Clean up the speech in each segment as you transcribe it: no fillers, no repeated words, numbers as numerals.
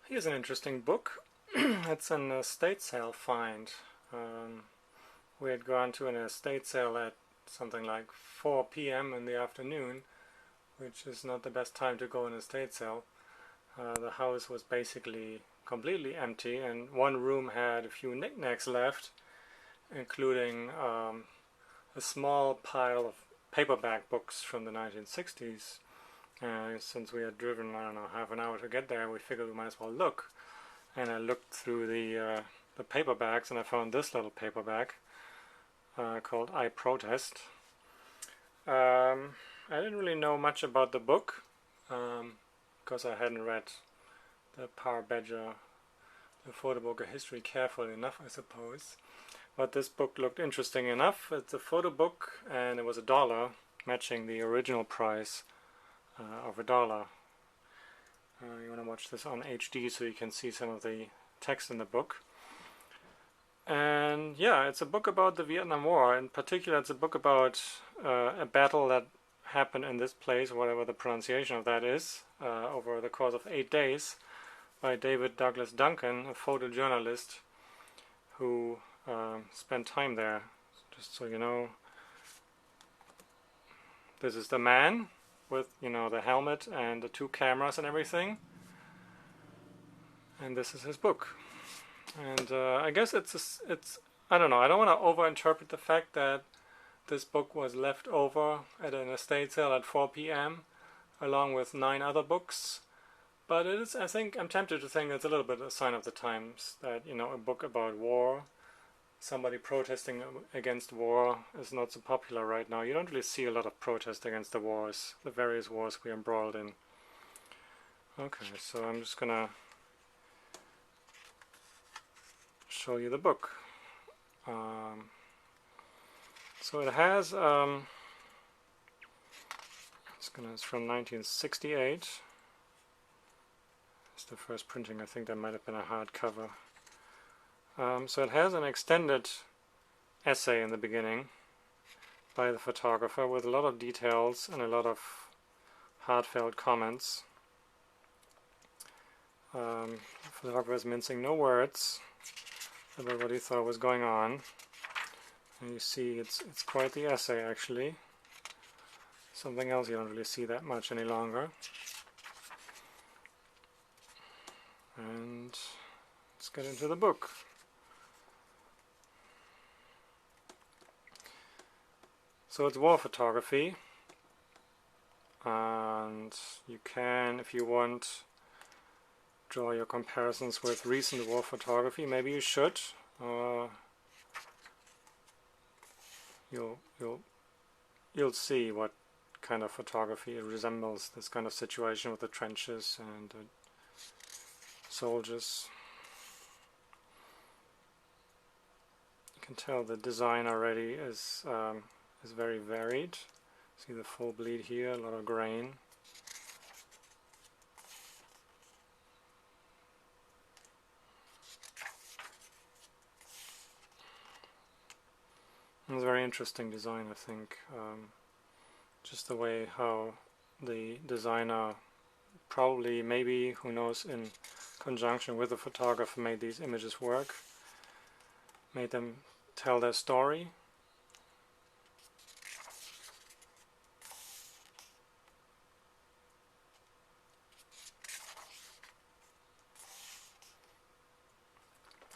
Here's an interesting book. It's an estate sale find. We had gone to an estate sale at something like 4 p.m. in the afternoon, which is not the best time to go in a estate sale. The house was basically completely empty, and one room had a few knickknacks left, including a small pile of paperback books from the 1960s. Since we had driven, I don't know, half an hour to get there, we figured we might as well look. And I looked through the paperbacks, and I found this little paperback called I Protest. I didn't really know much about the book because I hadn't read the Power Badger, the photo book of history carefully enough, I suppose. But this book looked interesting enough. It's a photo book, and it was $1, matching the original price of $1. You want to watch this on HD so you can see some of the text in the book. And yeah, it's a book about the Vietnam War. In particular, it's a book about a battle that happened in this place, whatever the pronunciation of that is, over the course of 8 days by David Douglas Duncan, a photojournalist who spent time there. Just so you know, this is the man with, you know, the helmet and the 2 cameras and everything. And this is his book. And I guess it's I don't know, I don't want to overinterpret the fact that this book was left over at an estate sale at 4 p.m. along with 9 other books. But it is, I think, I'm tempted to think it's a little bit a sign of the times that, you know, a book about war, somebody protesting against war, is not so popular right now. You don't really see a lot of protest against the wars, the various wars we are embroiled in. Okay, so I'm just gonna show you the book. So it has, it's from 1968. It's the first printing. I think that might have been a hardcover. So it has an extended essay in the beginning by the photographer with a lot of details and a lot of heartfelt comments. The photographer is mincing no words about what he thought was going on. And you see it's quite the essay, actually. Something else you don't really see that much any longer. And let's get into the book. So it's war photography, and you can, if you want, draw your comparisons with recent war photography. Maybe you should. You'll see what kind of photography resembles this kind of situation with the trenches and the soldiers. You can tell the design already is very varied. See the full bleed here, a lot of grain. It's a very interesting design, I think. Just the way how the designer, probably, maybe, who knows, in conjunction with the photographer, made these images work, made them tell their story.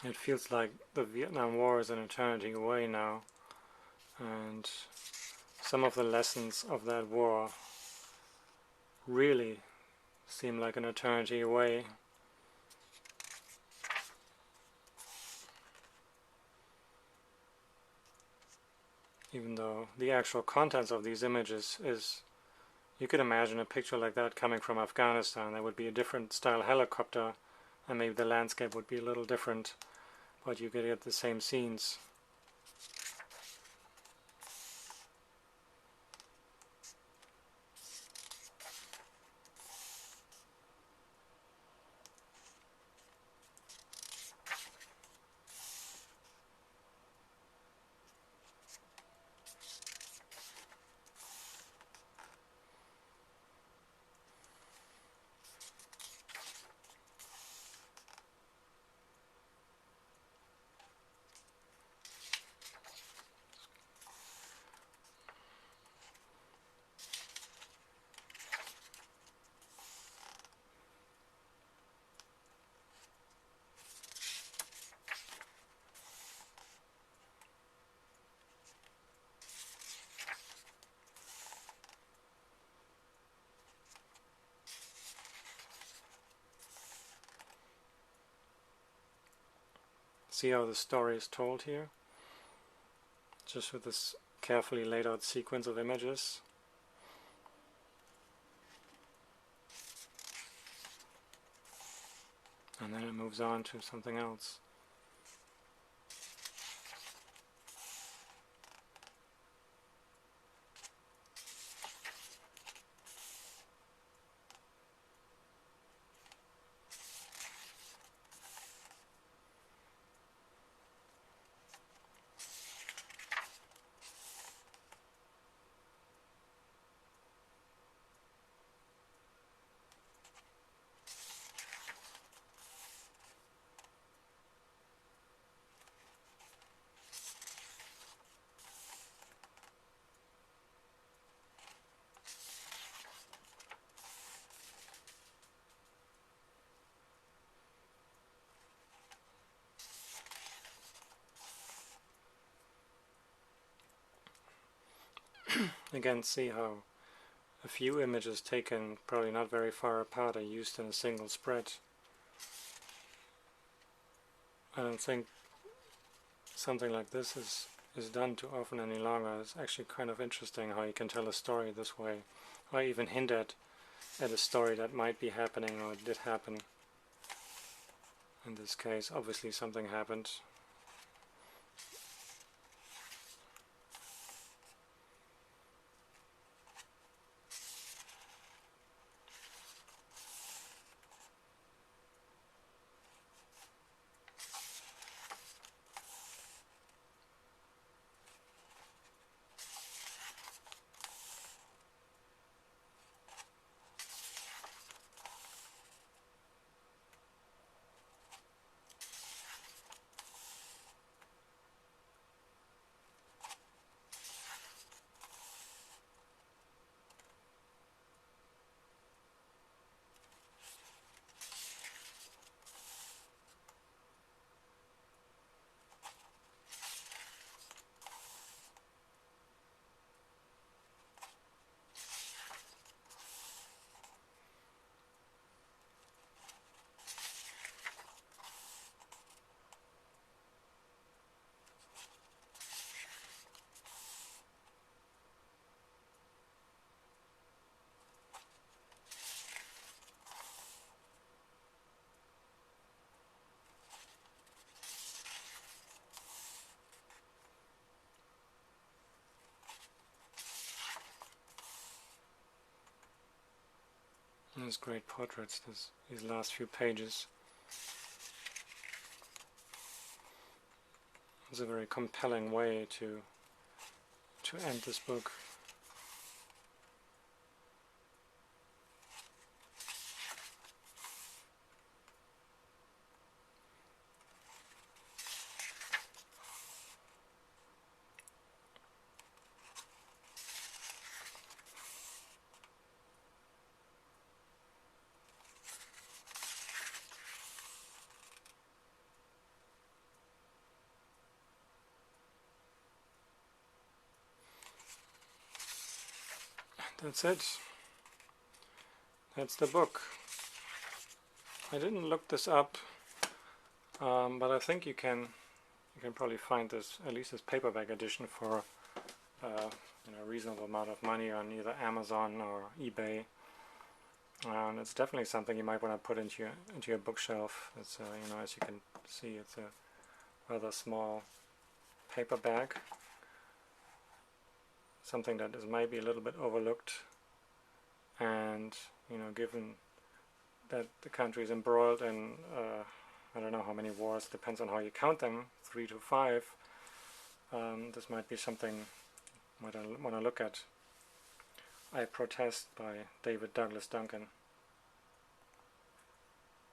It feels like the Vietnam War is an eternity away now, and some of the lessons of that war really seem like an eternity away. Even though the actual contents of these images is, you could imagine a picture like that coming from Afghanistan. There would be a different style helicopter, and maybe the landscape would be a little different, but you could get the same scenes. See how the story is told here? Just with this carefully laid out sequence of images. And then it moves on to something else. Again, see how a few images taken probably not very far apart are used in a single spread. I don't think something like this is done too often any longer. It's actually kind of interesting how you can tell a story this way, or even hint at a story that might be happening or did happen. In this case, obviously something happened. These great portraits, these last few pages. It's a very compelling way to end this book. That's it. That's the book. I didn't look this up, but I think you can probably find this, at least this paperback edition, for a reasonable amount of money on either Amazon or eBay. And it's definitely something you might want to put into your bookshelf. It's as you can see, it's a rather small paperback. Something that is maybe a little bit overlooked, and given that the country is embroiled in I don't know how many wars, depends on how you count them, 3 to 5. This might be something you might want to look at. I Protest by David Douglas Duncan.